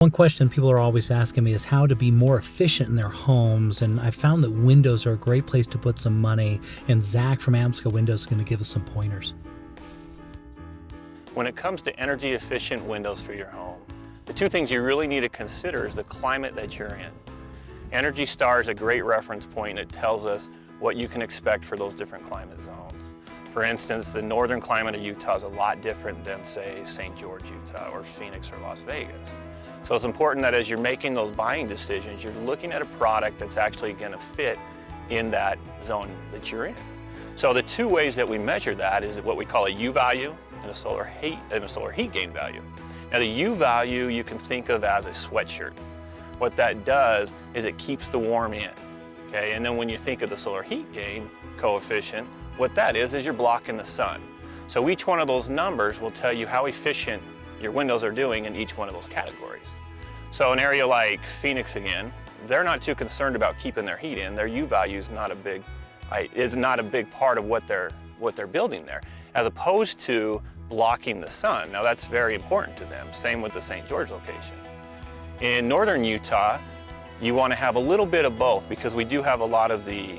One question people are always asking me is how to be more efficient in their homes, and I found that windows are a great place to put some money, and Zach from Amsco Windows is going to give us some pointers. When it comes to energy efficient windows for your home, the two things you really need to consider is the climate that you're in. Energy Star is a great reference point that tells us what you can expect for those different climate zones. For instance, the northern climate of Utah is a lot different than, say, St. George, Utah, or Phoenix or Las Vegas. So it's important that as you're making those buying decisions, you're looking at a product that's actually going to fit in that zone that you're in. So the two ways that we measure that is what we call a U value and a solar heat gain value. Now the U value you can think of as a sweatshirt. What that does is it keeps the warm in. Okay? And then when you think of the solar heat gain coefficient, what that is you're blocking the sun. So each one of those numbers will tell you how efficient your windows are doing in each one of those categories. So an area like Phoenix again, they're not too concerned about keeping their heat in. Their U value is not a big part of what they're building there, as opposed to blocking the sun. Now that's very important to them. Same with the St. George location. In northern Utah, you want to have a little bit of both because we do have a lot of the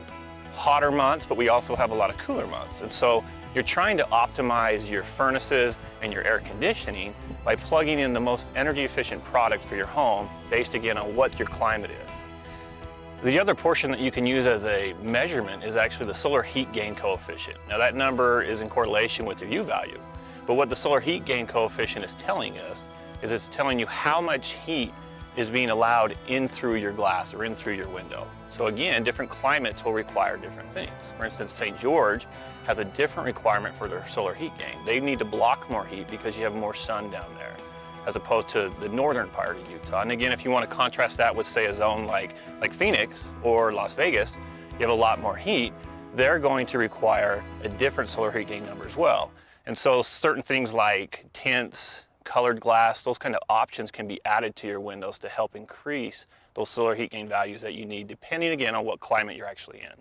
hotter months, but we also have a lot of cooler months. And so you're trying to optimize your furnaces and your air conditioning by plugging in the most energy efficient product for your home based again on what your climate is. The other portion that you can use as a measurement is actually the solar heat gain coefficient. Now that number is in correlation with your U value, but what the solar heat gain coefficient is telling us is it's telling you how much heat is being allowed in through your glass or in through your window. So again, different climates will require different things. For instance, St. George has a different requirement for their solar heat gain. They need to block more heat because you have more sun down there, as opposed to the northern part of Utah. And again, if you want to contrast that with, say, a zone like Phoenix or Las Vegas, you have a lot more heat, they're going to require a different solar heat gain number as well. And so certain things like tints, colored glass, those kind of options can be added to your windows to help increase those solar heat gain values that you need, depending again on what climate you're actually in.